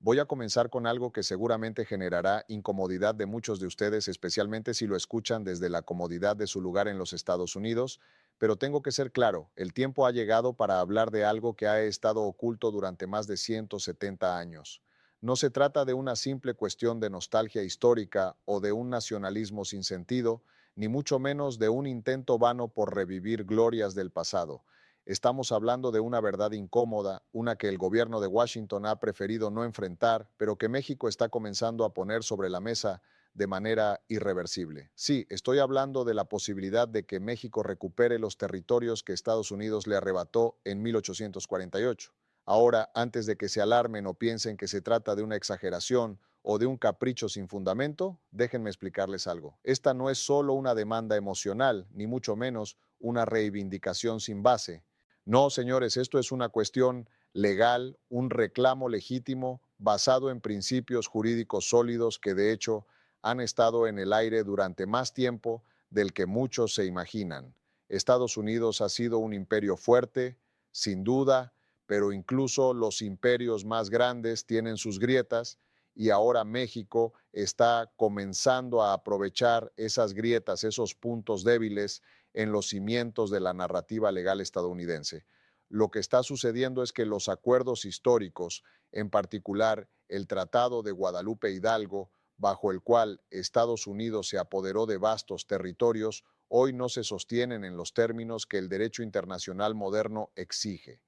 Voy a comenzar con algo que seguramente generará incomodidad de muchos de ustedes, especialmente si lo escuchan desde la comodidad de su lugar en los Estados Unidos, pero tengo que ser claro, el tiempo ha llegado para hablar de algo que ha estado oculto durante más de 170 años. No se trata de una simple cuestión de nostalgia histórica o de un nacionalismo sin sentido, ni mucho menos de un intento vano por revivir glorias del pasado. Estamos hablando de una verdad incómoda, una que el gobierno de Washington ha preferido no enfrentar, pero que México está comenzando a poner sobre la mesa de manera irreversible. Sí, estoy hablando de la posibilidad de que México recupere los territorios que Estados Unidos le arrebató en 1848. Ahora, antes de que se alarmen o piensen que se trata de una exageración o de un capricho sin fundamento, déjenme explicarles algo. Esta no es solo una demanda emocional, ni mucho menos una reivindicación sin base. No, señores, esto es una cuestión legal, un reclamo legítimo basado en principios jurídicos sólidos que de hecho han estado en el aire durante más tiempo del que muchos se imaginan. Estados Unidos ha sido un imperio fuerte, sin duda, pero incluso los imperios más grandes tienen sus grietas y ahora México está comenzando a aprovechar esas grietas, esos puntos débiles en los cimientos de la narrativa legal estadounidense. Lo que está sucediendo es que los acuerdos históricos, en particular el Tratado de Guadalupe Hidalgo, bajo el cual Estados Unidos se apoderó de vastos territorios, hoy no se sostienen en los términos que el derecho internacional moderno exige.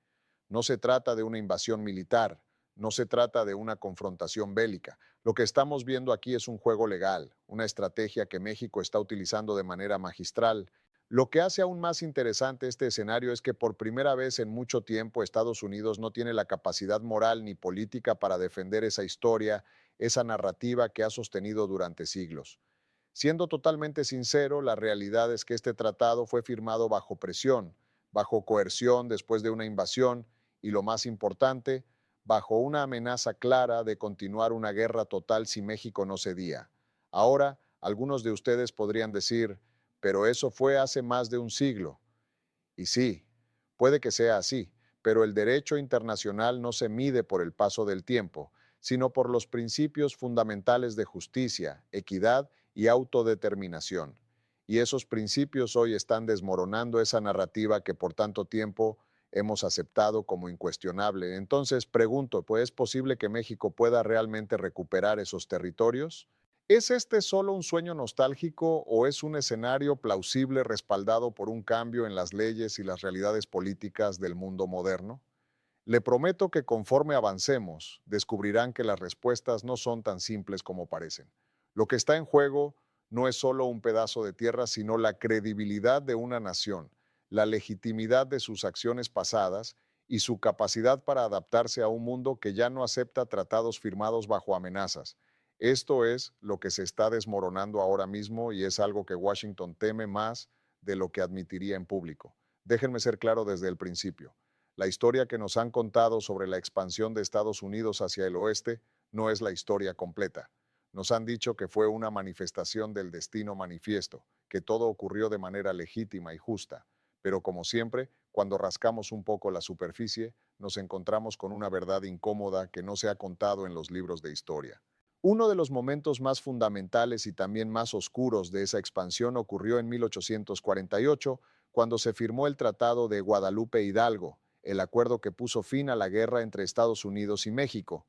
No se trata de una invasión militar, no se trata de una confrontación bélica. Lo que estamos viendo aquí es un juego legal, una estrategia que México está utilizando de manera magistral. Lo que hace aún más interesante este escenario es que por primera vez en mucho tiempo Estados Unidos no tiene la capacidad moral ni política para defender esa historia, esa narrativa que ha sostenido durante siglos. Siendo totalmente sincero, la realidad es que este tratado fue firmado bajo presión, bajo coerción después de una invasión y, lo más importante, bajo una amenaza clara de continuar una guerra total si México no cedía. Ahora, algunos de ustedes podrían decir, pero eso fue hace más de un siglo. Y sí, puede que sea así, pero el derecho internacional no se mide por el paso del tiempo, sino por los principios fundamentales de justicia, equidad y autodeterminación. Y esos principios hoy están desmoronando esa narrativa que por tanto tiempo hemos aceptado como incuestionable. Entonces pregunto, ¿pues es posible que México pueda realmente recuperar esos territorios? ¿Es este solo un sueño nostálgico o es un escenario plausible respaldado por un cambio en las leyes y las realidades políticas del mundo moderno? Le prometo que conforme avancemos, descubrirán que las respuestas no son tan simples como parecen. Lo que está en juego no es solo un pedazo de tierra, sino la credibilidad de una nación, la legitimidad de sus acciones pasadas y su capacidad para adaptarse a un mundo que ya no acepta tratados firmados bajo amenazas. Esto es lo que se está desmoronando ahora mismo y es algo que Washington teme más de lo que admitiría en público. Déjenme ser claro desde el principio. La historia que nos han contado sobre la expansión de Estados Unidos hacia el oeste no es la historia completa. Nos han dicho que fue una manifestación del destino manifiesto, que todo ocurrió de manera legítima y justa. Pero como siempre, cuando rascamos un poco la superficie, nos encontramos con una verdad incómoda que no se ha contado en los libros de historia. Uno de los momentos más fundamentales y también más oscuros de esa expansión ocurrió en 1848, cuando se firmó el Tratado de Guadalupe Hidalgo, el acuerdo que puso fin a la guerra entre Estados Unidos y México.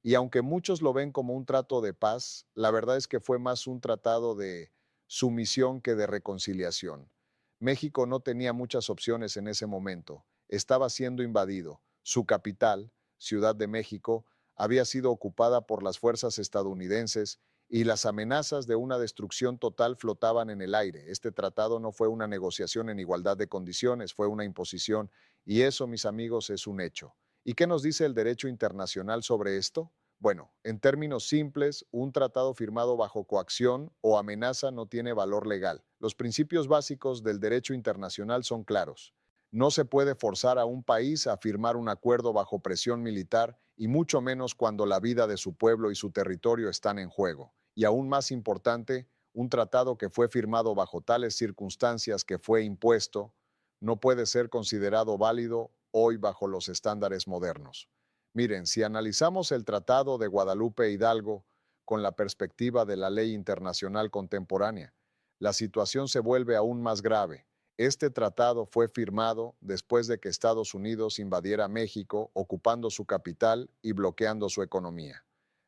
Y aunque muchos lo ven como un trato de paz, la verdad es que fue más un tratado de sumisión que de reconciliación. México no tenía muchas opciones en ese momento. Estaba siendo invadido. Su capital, Ciudad de México, había sido ocupada por las fuerzas estadounidenses y las amenazas de una destrucción total flotaban en el aire. Este tratado no fue una negociación en igualdad de condiciones, fue una imposición. Y eso, mis amigos, es un hecho. ¿Y qué nos dice el derecho internacional sobre esto? Bueno, en términos simples, un tratado firmado bajo coacción o amenaza no tiene valor legal. Los principios básicos del derecho internacional son claros. No se puede forzar a un país a firmar un acuerdo bajo presión militar y mucho menos cuando la vida de su pueblo y su territorio están en juego. Y aún más importante, un tratado que fue firmado bajo tales circunstancias que fue impuesto no puede ser considerado válido hoy bajo los estándares modernos. Miren, si analizamos el Tratado de Guadalupe Hidalgo con la perspectiva de la ley internacional contemporánea, la situación se vuelve aún más grave. Este tratado fue firmado después de que Estados Unidos invadiera México, ocupando su capital y bloqueando su economía.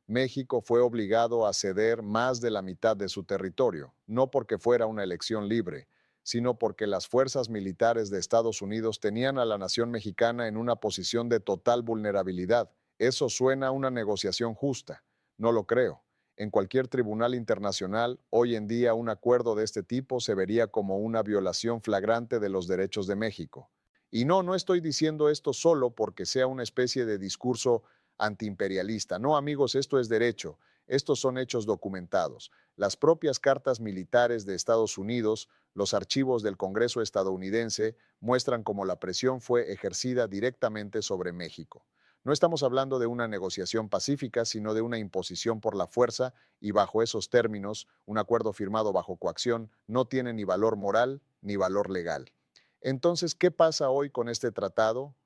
México fue obligado a ceder más de la mitad de su territorio, no porque fuera una elección libre, sino porque las fuerzas militares de Estados Unidos tenían a la nación mexicana en una posición de total vulnerabilidad. Eso suena a una negociación justa. No lo creo. En cualquier tribunal internacional, hoy en día un acuerdo de este tipo se vería como una violación flagrante de los derechos de México. Y no, no estoy diciendo esto solo porque sea una especie de discurso antiimperialista. No, amigos, esto es derecho. Estos son hechos documentados. Las propias cartas militares de Estados Unidos, los archivos del Congreso estadounidense muestran cómo la presión fue ejercida directamente sobre México. No estamos hablando de una negociación pacífica, sino de una imposición por la fuerza y bajo esos términos, un acuerdo firmado bajo coacción no tiene ni valor moral ni valor legal. Entonces, ¿qué pasa hoy con este tratado?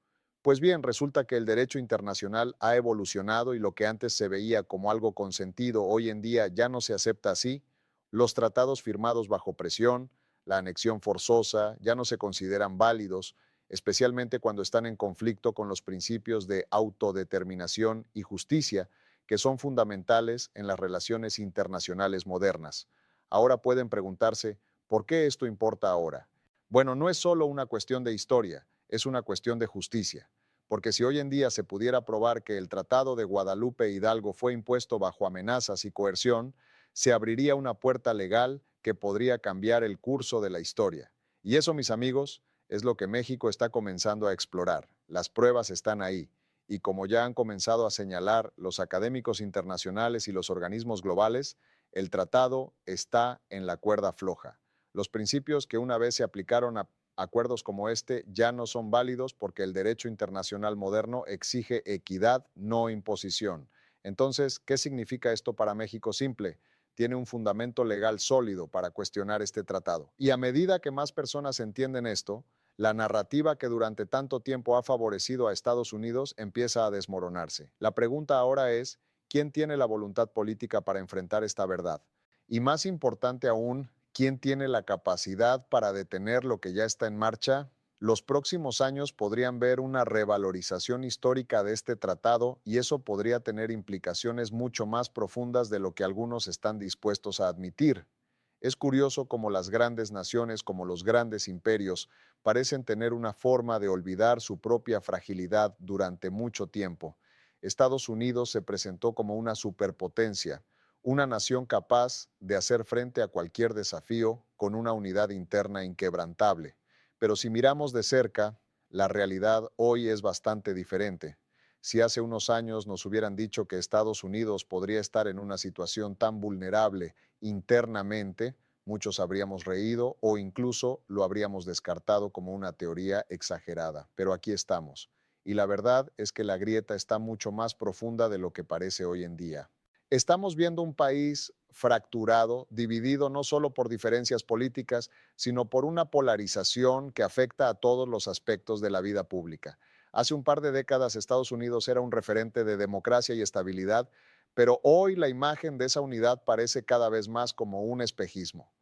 Pues bien, resulta que el derecho internacional ha evolucionado y lo que antes se veía como algo consentido hoy en día ya no se acepta así. Los tratados firmados bajo presión, la anexión forzosa, ya no se consideran válidos, especialmente cuando están en conflicto con los principios de autodeterminación y justicia, que son fundamentales en las relaciones internacionales modernas. Ahora pueden preguntarse, ¿por qué esto importa ahora? Bueno, no es solo una cuestión de historia, es una cuestión de justicia, porque si hoy en día se pudiera probar que el Tratado de Guadalupe Hidalgo fue impuesto bajo amenazas y coerción, se abriría una puerta legal que podría cambiar el curso de la historia. Y eso, mis amigos, es lo que México está comenzando a explorar. Las pruebas están ahí. Y como ya han comenzado a señalar los académicos internacionales y los organismos globales, el tratado está en la cuerda floja. Los principios que una vez se aplicaron a acuerdos como este ya no son válidos porque el derecho internacional moderno exige equidad, no imposición. Entonces, ¿qué significa esto para México? Simple, tiene un fundamento legal sólido para cuestionar este tratado. Y a medida que más personas entienden esto, la narrativa que durante tanto tiempo ha favorecido a Estados Unidos empieza a desmoronarse. La pregunta ahora es, ¿quién tiene la voluntad política para enfrentar esta verdad? Y más importante aún, ¿quién tiene la capacidad para detener lo que ya está en marcha? Los próximos años podrían ver una revalorización histórica de este tratado y eso podría tener implicaciones mucho más profundas de lo que algunos están dispuestos a admitir. Es curioso cómo las grandes naciones, como los grandes imperios, parecen tener una forma de olvidar su propia fragilidad durante mucho tiempo. Estados Unidos se presentó como una superpotencia, una nación capaz de hacer frente a cualquier desafío con una unidad interna inquebrantable. Pero si miramos de cerca, la realidad hoy es bastante diferente. Si hace unos años nos hubieran dicho que Estados Unidos podría estar en una situación tan vulnerable internamente, muchos habríamos reído o incluso lo habríamos descartado como una teoría exagerada. Pero aquí estamos. Y la verdad es que la grieta está mucho más profunda de lo que parece hoy en día. Estamos viendo un país fracturado, dividido no solo por diferencias políticas, sino por una polarización que afecta a todos los aspectos de la vida pública. Hace un par de décadas Estados Unidos era un referente de democracia y estabilidad, pero hoy la imagen de esa unidad parece cada vez más como un espejismo.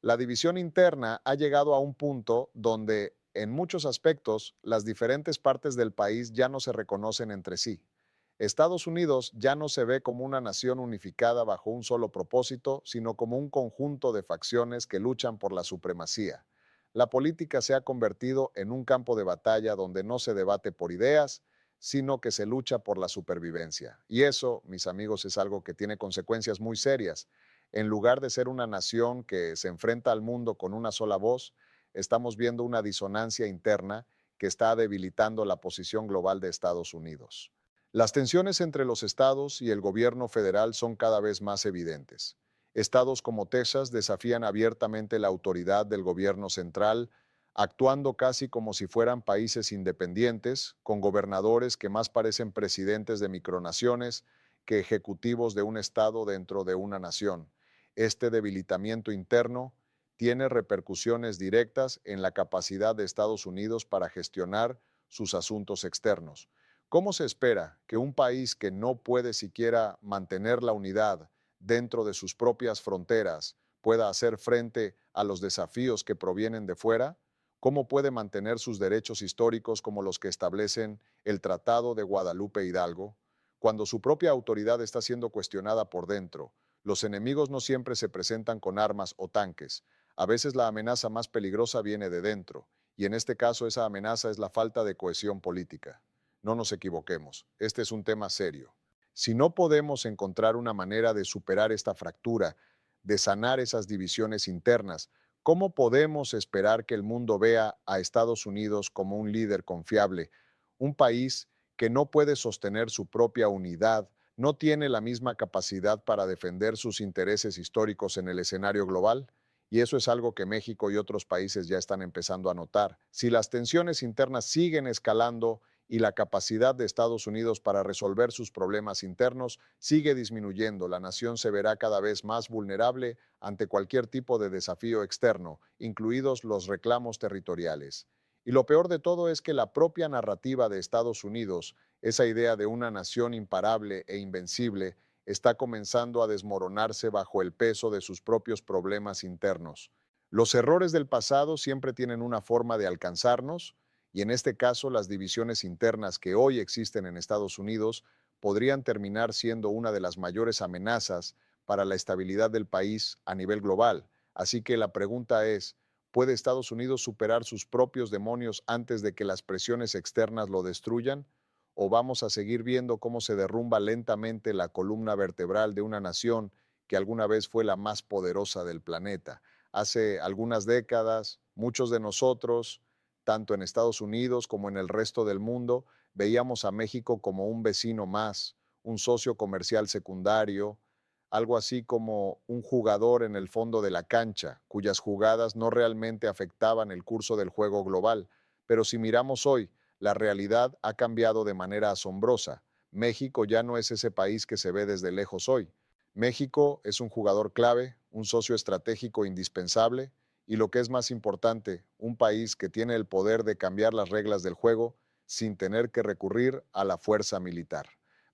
La división interna ha llegado a un punto donde, en muchos aspectos, las diferentes partes del país ya no se reconocen entre sí. Estados Unidos ya no se ve como una nación unificada bajo un solo propósito, sino como un conjunto de facciones que luchan por la supremacía. La política se ha convertido en un campo de batalla donde no se debate por ideas, sino que se lucha por la supervivencia. Y eso, mis amigos, es algo que tiene consecuencias muy serias. En lugar de ser una nación que se enfrenta al mundo con una sola voz, estamos viendo una disonancia interna que está debilitando la posición global de Estados Unidos. Las tensiones entre los estados y el gobierno federal son cada vez más evidentes. Estados como Texas desafían abiertamente la autoridad del gobierno central, actuando casi como si fueran países independientes, con gobernadores que más parecen presidentes de micronaciones que ejecutivos de un estado dentro de una nación. Este debilitamiento interno tiene repercusiones directas en la capacidad de Estados Unidos para gestionar sus asuntos externos. ¿Cómo se espera que un país que no puede siquiera mantener la unidad dentro de sus propias fronteras pueda hacer frente a los desafíos que provienen de fuera? ¿Cómo puede mantener sus derechos históricos como los que establecen el Tratado de Guadalupe Hidalgo? Cuando su propia autoridad está siendo cuestionada por dentro, los enemigos no siempre se presentan con armas o tanques. A veces la amenaza más peligrosa viene de dentro, y en este caso esa amenaza es la falta de cohesión política. No nos equivoquemos, este es un tema serio. Si no podemos encontrar una manera de superar esta fractura, de sanar esas divisiones internas, ¿cómo podemos esperar que el mundo vea a Estados Unidos como un líder confiable? Un país que no puede sostener su propia unidad, no tiene la misma capacidad para defender sus intereses históricos en el escenario global. Y eso es algo que México y otros países ya están empezando a notar. Si las tensiones internas siguen escalando, y la capacidad de Estados Unidos para resolver sus problemas internos sigue disminuyendo, la nación se verá cada vez más vulnerable ante cualquier tipo de desafío externo, incluidos los reclamos territoriales. Y lo peor de todo es que la propia narrativa de Estados Unidos, esa idea de una nación imparable e invencible, está comenzando a desmoronarse bajo el peso de sus propios problemas internos. Los errores del pasado siempre tienen una forma de alcanzarnos, y en este caso las divisiones internas que hoy existen en Estados Unidos podrían terminar siendo una de las mayores amenazas para la estabilidad del país a nivel global. Así que la pregunta es, ¿puede Estados Unidos superar sus propios demonios antes de que las presiones externas lo destruyan? ¿O vamos a seguir viendo cómo se derrumba lentamente la columna vertebral de una nación que alguna vez fue la más poderosa del planeta? Hace algunas décadas, muchos de nosotros, tanto en Estados Unidos como en el resto del mundo, veíamos a México como un vecino más, un socio comercial secundario, algo así como un jugador en el fondo de la cancha, cuyas jugadas no realmente afectaban el curso del juego global. Pero si miramos hoy, la realidad ha cambiado de manera asombrosa. México ya no es ese país que se ve desde lejos hoy. México es un jugador clave, un socio estratégico indispensable, y lo que es más importante, un país que tiene el poder de cambiar las reglas del juego sin tener que recurrir a la fuerza militar.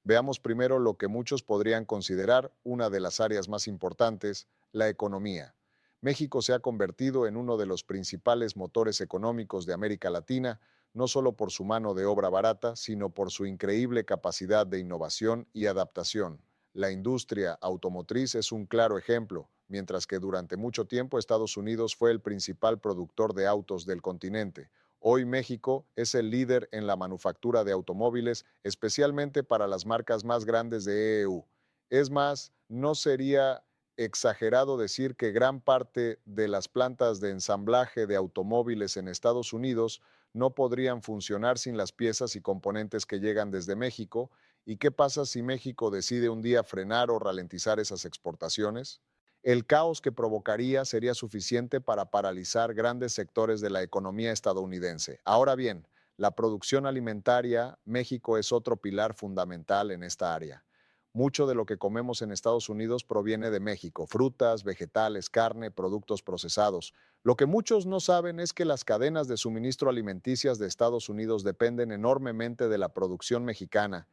Veamos primero lo que muchos podrían considerar una de las áreas más importantes, la economía. México se ha convertido en uno de los principales motores económicos de América Latina, no solo por su mano de obra barata, sino por su increíble capacidad de innovación y adaptación. La industria automotriz es un claro ejemplo, mientras que durante mucho tiempo Estados Unidos fue el principal productor de autos del continente. Hoy México es el líder en la manufactura de automóviles, especialmente para las marcas más grandes de EU. Es más, no sería exagerado decir que gran parte de las plantas de ensamblaje de automóviles en Estados Unidos no podrían funcionar sin las piezas y componentes que llegan desde México. ¿Y qué pasa si México decide un día frenar o ralentizar esas exportaciones? El caos que provocaría sería suficiente para paralizar grandes sectores de la economía estadounidense. Ahora bien, la producción alimentaria, México es otro pilar fundamental en esta área. Mucho de lo que comemos en Estados Unidos proviene de México: frutas, vegetales, carne, productos procesados. Lo que muchos no saben es que las cadenas de suministro alimenticias de Estados Unidos dependen enormemente de la producción mexicana.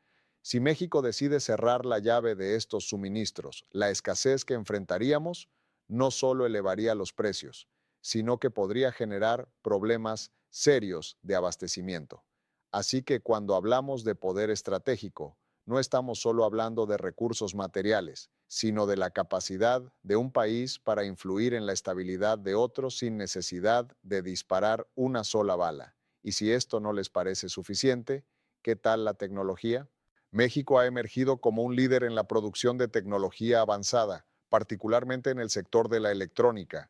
Si México decide cerrar la llave de estos suministros, la escasez que enfrentaríamos no solo elevaría los precios, sino que podría generar problemas serios de abastecimiento. Así que cuando hablamos de poder estratégico, no estamos solo hablando de recursos materiales, sino de la capacidad de un país para influir en la estabilidad de otros sin necesidad de disparar una sola bala. Y si esto no les parece suficiente, ¿qué tal la tecnología? México ha emergido como un líder en la producción de tecnología avanzada, particularmente en el sector de la electrónica.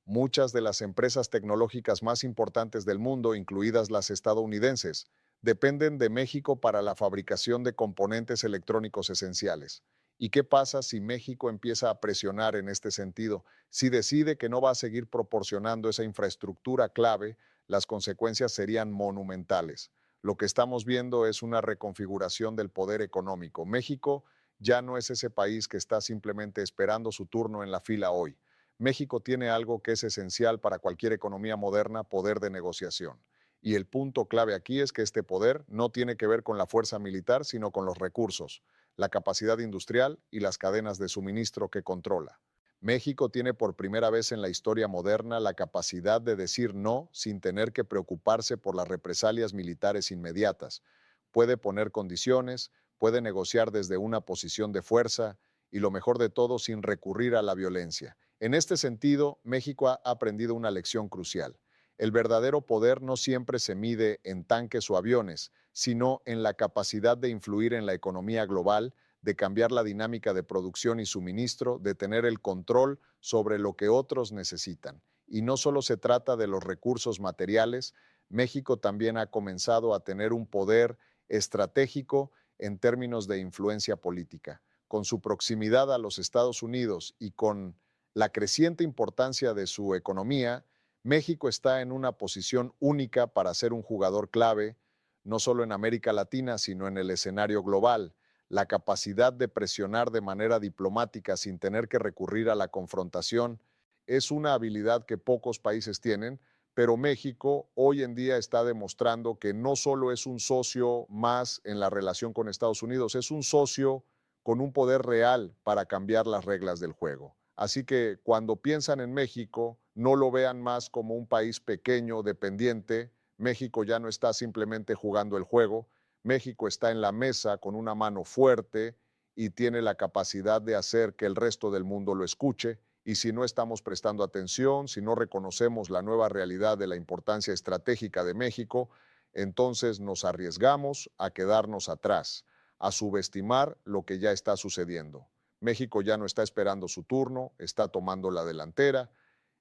Muchas de las empresas tecnológicas más importantes del mundo, incluidas las estadounidenses, dependen de México para la fabricación de componentes electrónicos esenciales. ¿Y qué pasa si México empieza a presionar en este sentido? Si decide que no va a seguir proporcionando esa infraestructura clave, las consecuencias serían monumentales. Lo que estamos viendo es una reconfiguración del poder económico. México ya no es ese país que está simplemente esperando su turno en la fila hoy. México tiene algo que es esencial para cualquier economía moderna: poder de negociación. Y el punto clave aquí es que este poder no tiene que ver con la fuerza militar, sino con los recursos, la capacidad industrial y las cadenas de suministro que controla. México tiene por primera vez en la historia moderna la capacidad de decir no sin tener que preocuparse por las represalias militares inmediatas. Puede poner condiciones, puede negociar desde una posición de fuerza y lo mejor de todo sin recurrir a la violencia. En este sentido, México ha aprendido una lección crucial. El verdadero poder no siempre se mide en tanques o aviones, sino en la capacidad de influir en la economía global, de cambiar la dinámica de producción y suministro, de tener el control sobre lo que otros necesitan. Y no solo se trata de los recursos materiales, México también ha comenzado a tener un poder estratégico en términos de influencia política. Con su proximidad a los Estados Unidos y con la creciente importancia de su economía, México está en una posición única para ser un jugador clave, no solo en América Latina, sino en el escenario global. La capacidad de presionar de manera diplomática sin tener que recurrir a la confrontación es una habilidad que pocos países tienen, pero México hoy en día está demostrando que no solo es un socio más en la relación con Estados Unidos, es un socio con un poder real para cambiar las reglas del juego. Así que cuando piensan en México, no lo vean más como un país pequeño, dependiente. México ya no está simplemente jugando el juego. México está en la mesa con una mano fuerte y tiene la capacidad de hacer que el resto del mundo lo escuche. Y si no estamos prestando atención, si no reconocemos la nueva realidad de la importancia estratégica de México, entonces nos arriesgamos a quedarnos atrás, a subestimar lo que ya está sucediendo. México ya no está esperando su turno, está tomando la delantera.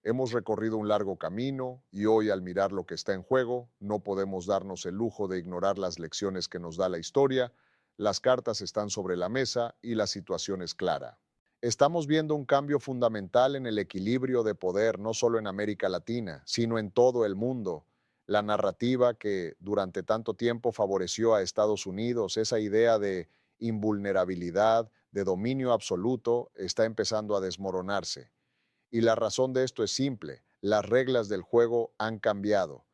Hemos recorrido un largo camino y hoy al mirar lo que está en juego, no podemos darnos el lujo de ignorar las lecciones que nos da la historia. Las cartas están sobre la mesa y la situación es clara. Estamos viendo un cambio fundamental en el equilibrio de poder, no solo en América Latina, sino en todo el mundo. La narrativa que durante tanto tiempo favoreció a Estados Unidos, esa idea de invulnerabilidad, de dominio absoluto, está empezando a desmoronarse. Y la razón de esto es simple, las reglas del juego han cambiado.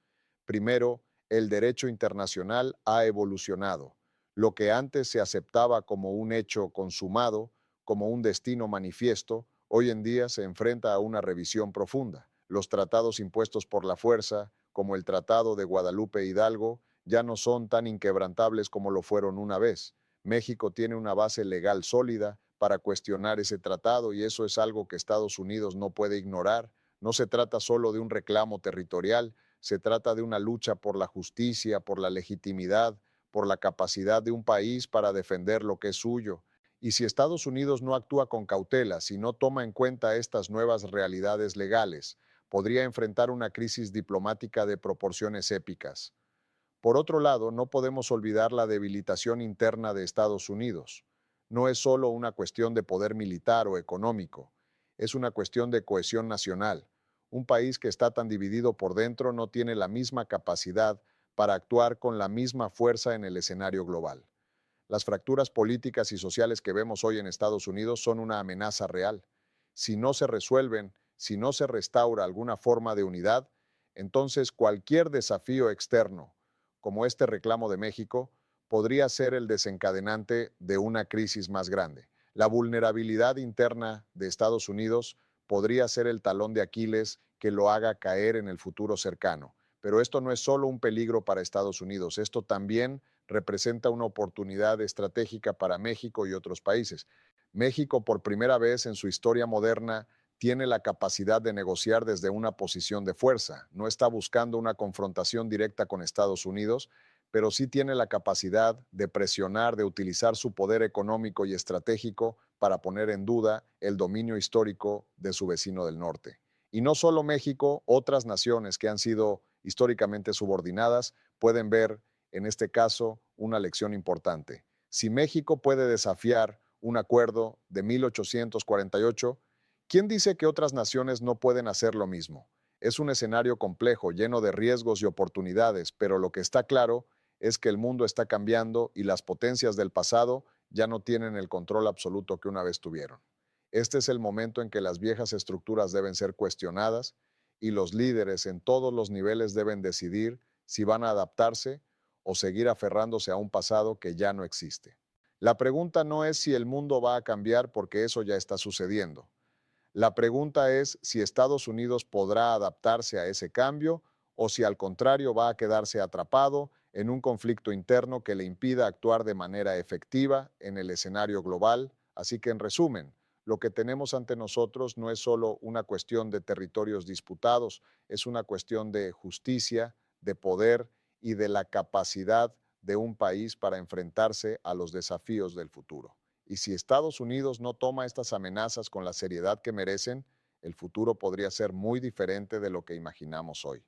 Primero, el derecho internacional ha evolucionado. Lo que antes se aceptaba como un hecho consumado, como un destino manifiesto, hoy en día se enfrenta a una revisión profunda. Los tratados impuestos por la fuerza, como el Tratado de Guadalupe Hidalgo, ya no son tan inquebrantables como lo fueron una vez. México tiene una base legal sólida para cuestionar ese tratado y eso es algo que Estados Unidos no puede ignorar. No se trata solo de un reclamo territorial, se trata de una lucha por la justicia, por la legitimidad, por la capacidad de un país para defender lo que es suyo. Y si Estados Unidos no actúa con cautela, si no toma en cuenta estas nuevas realidades legales, podría enfrentar una crisis diplomática de proporciones épicas. Por otro lado, no podemos olvidar la debilitación interna de Estados Unidos. No es solo una cuestión de poder militar o económico, es una cuestión de cohesión nacional. Un país que está tan dividido por dentro no tiene la misma capacidad para actuar con la misma fuerza en el escenario global. Las fracturas políticas y sociales que vemos hoy en Estados Unidos son una amenaza real. Si no se resuelven, si no se restaura alguna forma de unidad, entonces cualquier desafío externo, como este reclamo de México, podría ser el desencadenante de una crisis más grande. La vulnerabilidad interna de Estados Unidos podría ser el talón de Aquiles que lo haga caer en el futuro cercano. Pero esto no es solo un peligro para Estados Unidos, esto también representa una oportunidad estratégica para México y otros países. México, por primera vez en su historia moderna, tiene la capacidad de negociar desde una posición de fuerza. No está buscando una confrontación directa con Estados Unidos, pero sí tiene la capacidad de presionar, de utilizar su poder económico y estratégico para poner en duda el dominio histórico de su vecino del norte. Y no solo México, otras naciones que han sido históricamente subordinadas pueden ver en este caso una lección importante. Si México puede desafiar un acuerdo de 1848, ¿quién dice que otras naciones no pueden hacer lo mismo? Es un escenario complejo, lleno de riesgos y oportunidades, pero lo que está claro es que el mundo está cambiando y las potencias del pasado ya no tienen el control absoluto que una vez tuvieron. Este es el momento en que las viejas estructuras deben ser cuestionadas y los líderes en todos los niveles deben decidir si van a adaptarse o seguir aferrándose a un pasado que ya no existe. La pregunta no es si el mundo va a cambiar porque eso ya está sucediendo. La pregunta es si Estados Unidos podrá adaptarse a ese cambio o si al contrario va a quedarse atrapado en un conflicto interno que le impida actuar de manera efectiva en el escenario global. Así que en resumen, lo que tenemos ante nosotros no es solo una cuestión de territorios disputados, es una cuestión de justicia, de poder y de la capacidad de un país para enfrentarse a los desafíos del futuro. Y si Estados Unidos no toma estas amenazas con la seriedad que merecen, el futuro podría ser muy diferente de lo que imaginamos hoy.